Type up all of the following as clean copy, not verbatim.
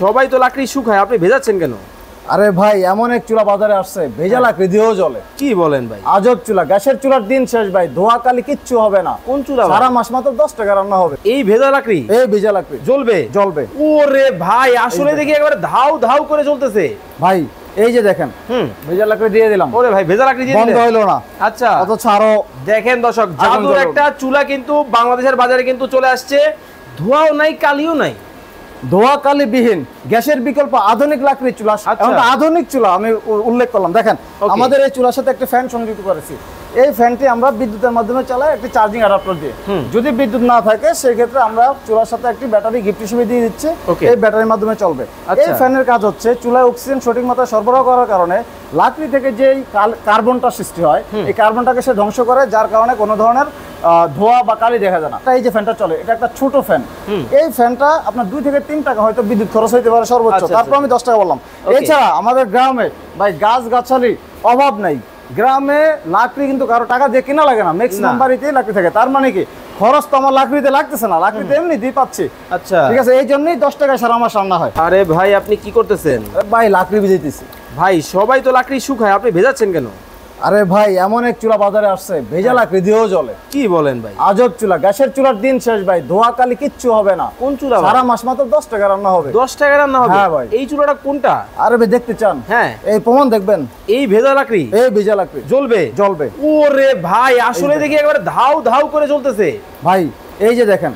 সবাই তো লাকড়ি শুকায়, আপনি ভেজাচ্ছেন কেন? আরে ভাই, এমন এক চুলা বাজারে আসছে, ভেজা লাকড়ি দিয়েও জ্বলে। কি বলেন ভাই? আজব চুলা, গ্যাসের চুলার দিন শেষ ভাই, ধোয়া কালি কিচ্ছু হবে না। কোন চুলা? সারা মাস মাত্র 10 টাকা রান্না হবে। এই ভেজা লাকড়ি? এই ভেজা লাকড়ি জ্বলবে? জ্বলবে। ওরে ভাই, আসলে দেখি একেবারে ধাউ ধাউ করে জ্বলতেছে ভাই এই যে দেখেন, ভেজা লাকড়ি দিয়ে দিলাম। ওরে ভাই, ভেজা লাকড়ি দিয়ে বন্ধ দিলেন? হইলো না। আচ্ছা, অথচ আরো দেখেন দর্শক, জাদুর একটা চুলা কিন্তু বাংলাদেশের বাজারে কিন্তু চলে আসছে। ধোঁয়াও নাই, কালিও নাই, ধোয়া কালি বিহীন গ্যাসের বিকল্প আধুনিক লাকড়ির চুলা। আধুনিক চুলা আমি উল্লেখ করলাম। দেখেন, আমাদের এই চুলার সাথে একটা ফ্যান সংযুক্ত করেছি। এই ফ্যানটি আমরা বিদ্যুতের মাধ্যমে চালাই, একটি চার্জিং অ্যাডাপ্টার দিয়ে। যদি বিদ্যুৎ না থাকে সেই ক্ষেত্রে আমরা চুলার সাথে একটি ব্যাটারি গিফট হিসেবে দিয়ে দিচ্ছি। এই ব্যাটারির মাধ্যমে চলবে। এই ফ্যানের কাজ হচ্ছে চুলায় অক্সিজেন সঠিক মাত্রায় সরবরাহ করার কারণে লাকড়ি থেকে যে কার্বনটা সৃষ্টি হয়, এই কার্বনটাকে সে ধ্বংস করে, যার কারণে কোনো ধরনের ধোয়া বা কালি দেখা যায় না। এই যে ফ্যানটা চলে, এটা একটা ছোট ফ্যান। এই ফ্যানটা আপনার 2 থেকে 3 টাকা হয়তো বিদ্যুৎ খরচ হইতে পারে সর্বোচ্চ, তারপর আমি 10 টাকা বললাম। এছাড়া আমাদের গ্রামে ভাই গাছ গাছালি অভাব নাই। গ্রামে লাকড়ি কিন্তু কারো টাকা দিয়ে কেনা লাগে না, ম্যাক্সিমাম বাড়িতেই লাকড়ি থাকে। তার মানে কি, খরচ তো আমার লাকড়িতে লাগতেছে না, লাকড়িতে এমনি দিয়ে পাচ্ছি। আচ্ছা, ঠিক আছে, এই জন্যই 10 টাকায় সারা মাস রান্না হয়। আরে ভাই, আপনি কি করতেছেন? ভাই লাকড়ি ভিজাইতেছি। ভাই সবাই তো লাকড়ি শুকায়, আপনি ভেজাচ্ছেন কেন? আরে ভাই, এমন এক চুলা বাজারে আসছে, ভেজা লাকড়ি দিয়েও জ্বলে। কি বলেন ভাই? আজব চুলা, গ্যাসের চুলার দিন শেষ ভাই, ধোয়া কালি কিচ্ছু হবে না। কোন চুলা? সারা মাস মাত্র 10 টাকা রান্না হবে। 10 টাকা রান্না হবে? হ্যাঁ ভাই। এই চুলাটা কোনটা? আরে ভাই দেখতে চান? হ্যাঁ, এই প্রমাণ দেখবেন। এই ভেজা লাকড়ি? এই ভেজা লাকড়ি জ্বলবে? জ্বলবে। ওরে ভাই, আসলে দেখি একেবারে ধাউ ধাউ করে জ্বলতেছে। ভাই এই যে দেখেন,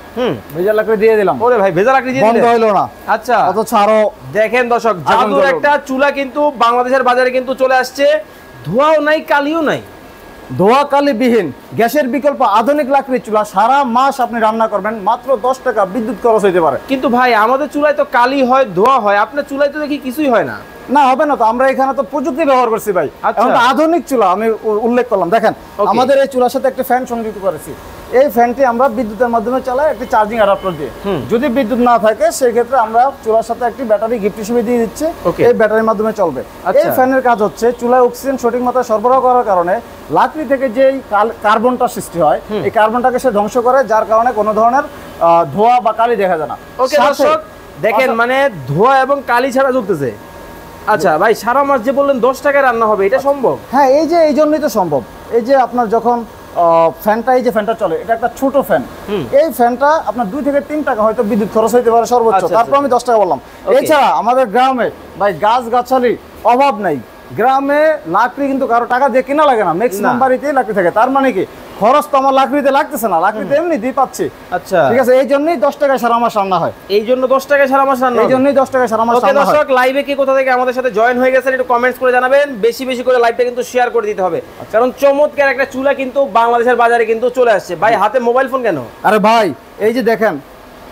ভেজা লাকড়ি দিয়ে দিলাম। ওরে ভাই, ভেজা লাকড়ি দিয়ে বন্ধ দিলেন? হইলো না। আচ্ছা, অথচ আরো দেখেন দর্শক, জাদুর একটা চুলা কিন্তু বাংলাদেশের বাজারে কিন্তু চলে আসছে। ধোঁয়াও নাই, কালিও নাই, ধোয়া কালি বিহীন গ্যাসের বিকল্প আধুনিক লাকড়ির চুলা। সারা মাস আপনি রান্না করবেন, মাত্র 10 টাকা বিদ্যুৎ খরচ হইতে পারে। কিন্তু ভাই, আমাদের চুলায় তো কালি হয়, ধোঁয়া হয়, আপনার চুলায় তো দেখি কিছুই হয় না। না, হবে না তো, আমরা এখানে তো প্রযুক্তি ব্যবহার করছি ভাই। এখন তো আধুনিক চুলা আমি উল্লেখ করলাম। দেখেন, আমাদের এই চুলার সাথে একটা ফ্যান সংযুক্ত করেছি। এই ফ্যানটি আমরা বিদ্যুতের মাধ্যমে চালাই, একটি চার্জিং অ্যাডাপ্টার দিয়ে। যদি বিদ্যুৎ না থাকে সেই ক্ষেত্রে আমরা চুলার সাথে একটি ব্যাটারি গিফট হিসেবে দিয়ে দিচ্ছি। এই ব্যাটারির মাধ্যমে চলবে। এই ফ্যানের কাজ হচ্ছে চুলায় অক্সিজেন সঠিক মাত্রায় সরবরাহ করার কারণে লাকড়ি থেকে যে কার্বনটা সৃষ্টি হয়, এই কার্বনটাকে সে ধ্বংস করে, যার কারণে কোনো ধরনের ধোঁয়া বা কালি দেখা যায় না। ওকে দর্শক, দেখেন মানে ধোঁয়া এবং কালি ছাড়া জ্বলতেছে। আচ্ছা ভাই, সারা মাস যে বললেন 10 টাকায় রান্না হবে, এটা সম্ভব? হ্যাঁ, এই জন্যই তো সম্ভব। এই যে আপনার যখন ফ্যানটা, এই যে ফ্যানটা চলে, এটা একটা ছোট ফ্যান। এই ফ্যানটা আপনার 2 থেকে 3 টাকা হয়তো বিদ্যুৎ খরচ হইতে পারে সর্বোচ্চ, তারপর আমি 10 টাকা বললাম। এছাড়া আমাদের গ্রামে ভাই গাছ গাছালি অভাব নাই। গ্রামে লাকড়ি কিন্তু কারো টাকা দিয়ে কেনা লাগে না, ম্যাক্সিমাম বাড়িতেই লাকড়ি থাকে। তার মানে কি, খরচ তো আমার লাকড়িতে লাগতেছে না, লাকড়িতে এমনি দিয়ে পাচ্ছি। আচ্ছা, ঠিক আছে, এই জন্যই 10 টাকায় সারা মাস রান্না হয়। এই জন্য 10 টাকায় সারা মাস রান্না? এই জন্যই 10 টাকায় সারা মাস রান্না হয়। দর্শক, লাইভে কি কোথা থেকে আমাদের সাথে জয়েন হয়ে গেছেন একটু কমেন্টস করে জানাবেন। বেশি বেশি করে লাইভটা কিন্তু শেয়ার করে দিতে হবে, কারণ চমৎকার একটা চুলা কিন্তু বাংলাদেশের বাজারে কিন্তু চলে আসছে। ভাই হাতে মোবাইল ফোন কেন? আরে ভাই, এই যে দেখেন,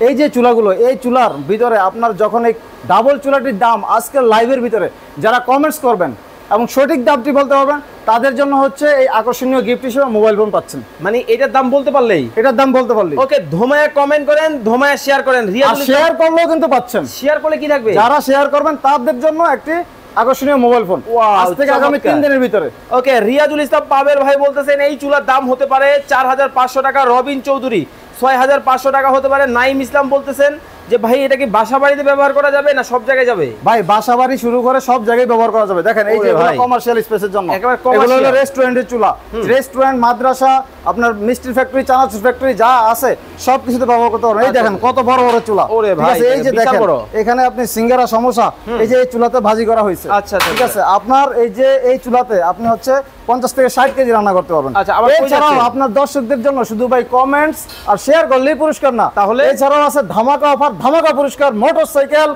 এই যে চুলাগুলো, এই চুলার ভিতরে আপনার যখন এই ডাবল চুলাটির দাম আজকের লাইভের ভিতরে যারা কমেন্টস করবেন এবং সঠিক দামটি বলতে পারবেন, তাদের জন্য হচ্ছে এই আকর্ষণীয় গিফট হিসেবে মোবাইল ফোন পাচ্ছেন। মানে এটার দাম বলতে পারলেই? এটার দাম বলতে পারলেই। ওকে, ধোমায়া কমেন্ট করেন, ধোমায়া শেয়ার করেন। শেয়ার করলেও কিন্তু পাচ্ছেন। শেয়ার করলে কি থাকবে? যারা শেয়ার করবেন তাদের জন্য একটি আকর্ষণীয় মোবাইল ফোন আজ থেকে আগামী 3 দিনের ভিতরে। ওকে, রিয়াজুল ইসলাম পাবেল ভাই বলতেছেন এই চুলার দাম হতে পারে 4500 টাকা। রবিন চৌধুরী 6500 টাকা হতে পারে। নাইম ইসলাম বলতেছেন যে ভাই এটা কি বাসা বাড়িতে ব্যবহার করা যাবে না সব জায়গায় যাবে? ভাই বাসা বাড়ি শুরু করে সব জায়গায় ব্যবহার করা যাবে। দেখেন, এই যে কমার্শিয়াল স্পেসের জন্য, এগুলো হলো রেস্টুরেন্টের চুলা। রেস্টুরেন্ট, মাদ্রাসা, আপনার মিষ্টির ফ্যাক্টরি, চানাচুর ফ্যাক্টরি যা আছে সব কিছুতে ব্যবহার করতে পারবেন। এই দেখেন কত বড় বড় চুলা। ঠিক আছে, এই যে দেখেন এখানে আপনি সিঙ্গারা, সমোসা, এই যে এই চুলাতে ভাজি করা হয়েছে। আচ্ছা, ঠিক আছে, আপনার এই যে এই চুলাতে আপনি হচ্ছে 50 থেকে 60 কেজি রান্না করতে পারবেন। এছাড়াও আপনার দর্শকদের জন্য শুধু ভাই কমেন্টস আর শেয়ার করলেই পুরস্কার না, তাহলে এছাড়াও আছে ধামাকা অফার, ধামাকা পুরস্কার, মোটরসাইকেল,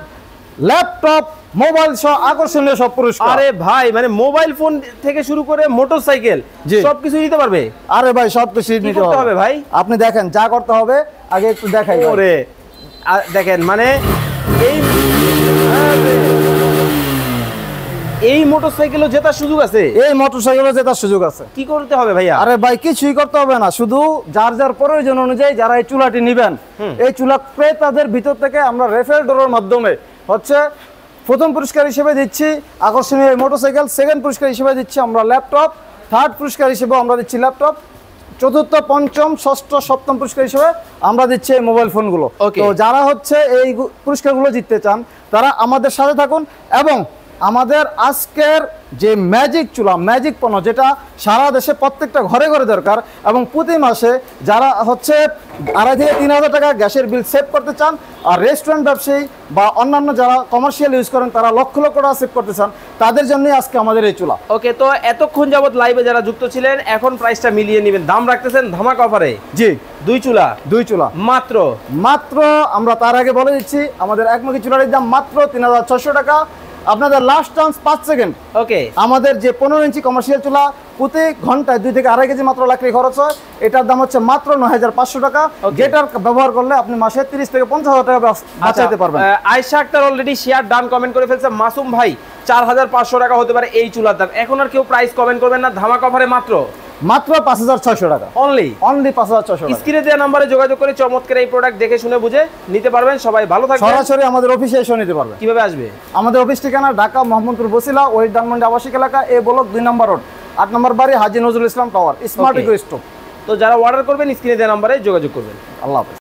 ল্যাপটপ, মোবাইল সহ আকর্ষণীয় সব পুরস্কার। আরে ভাই, মানে মোবাইল ফোন থেকে শুরু করে মোটরসাইকেল সবকিছু নিতে পারবে? আরে ভাই, সবকিছু নিতে হবে ভাই। আপনি দেখেন যা করতে হবে, আগে একটু দেখাই। ওরে দেখেন, মানে এই মোটরসাইকেলও জেতার সুযোগ আছে? এই মোটরসাইকেলও জেতার সুযোগ আছে। কি করতে হবে ভাইয়া? আরে ভাই, কিছুই করতে হবে না, শুধু যার যার প্রয়োজন অনুযায়ী যারা এই চুলাটি নেবেন, এই চুলা ক্রেতাদের ভিতর থেকে আমরা রেফারেল ড্রর মাধ্যমে হচ্ছে প্রথম পুরস্কার হিসেবে দিচ্ছি আকর্ষণীয় মোটরসাইকেল, সেকেন্ড পুরস্কার হিসেবে দিচ্ছি আমরা ল্যাপটপ, থার্ড পুরস্কার হিসেবে আমরা দিচ্ছি ল্যাপটপ, চতুর্থ, পঞ্চম, ষষ্ঠ, সপ্তম পুরস্কার হিসেবে আমরা দিচ্ছি এই মোবাইল ফোনগুলো। তো যারা হচ্ছে এই পুরস্কারগুলো জিততে চান তারা আমাদের সাথে থাকুন। এবং আমাদের আজকের যে ম্যাজিক চুলা, ম্যাজিক পণ্য, যেটা সারা দেশে প্রত্যেকটা ঘরে ঘরে দরকার, এবং প্রতি মাসে যারা হচ্ছে 2,500 থেকে 3,000 টাকা গ্যাসের বিল সেভ করতে চান, আর রেস্টুরেন্ট ব্যবসায়ী বা অন্যান্য যারা কমার্শিয়াল ইউজ করেন তারা লক্ষ লক্ষ টাকা সেভ করতে চান, তাদের জন্যই আজকে আমাদের এই চুলা। ওকে, তো এতক্ষণ যাবত লাইভে যারা যুক্ত ছিলেন এখন প্রাইসটা মিলিয়ে নেবেন, দাম রাখতেছেন ধামাকা অফারে। জি, 2 চুলা মাত্র আমরা তার আগে বলে দিচ্ছি, আমাদের একমুখী চুলার দাম মাত্র 3,600 টাকা। আপনাদের লাস্ট চান্স 5 সেকেন্ড। ওকে, আমাদের যে 15 ইঞ্চি কমার্শিয়াল চুলা প্রতি ঘন্টায় 2 থেকে 2.5 কেজি মাত্র লাকড়ি খরচ হয়, এটার দাম হচ্ছে মাত্র 9,500 টাকা। যেটার ব্যবহার করলে আপনি মাসে 30 থেকে 50,000 টাকা বাঁচাতে পারবেন। Ayesha Akter already share done comment করে ফেলছে। মাসুম ভাই 4,500 টাকা হতে পারে এই চুলার দাম। এখন আর কেউ প্রাইস কমেন্ট করবেন না, ধামাকা অফারে মাত্র 5,600 টাকা অনলি 5,600 টাকা। স্ক্রিনে দেওয়া নম্বরে যোগাযোগ করে চমৎকার এই প্রোডাক্ট দেখে শুনে বুঝে নিতে পারবেন। সবাই ভালো থাকবেন। সরাসরি আমাদের অফিসে এসে নিতে পারবেন। কিভাবে আসবে? আমাদের অফিস ঠিকানা ঢাকা মোহাম্মদপুর বসিলা, ওই ধানমন্ডি আবাসিক এলাকা, এ ব্লক 2 নম্বর রোড, 8 নম্বর বাড়ি, হাজী Nazrul Islam tower, smart eco stove. তো যারা অর্ডার করবেন স্ক্রিনে দেওয়া নম্বরে যোগাযোগ করবেন। আল্লাহ হাফেজ।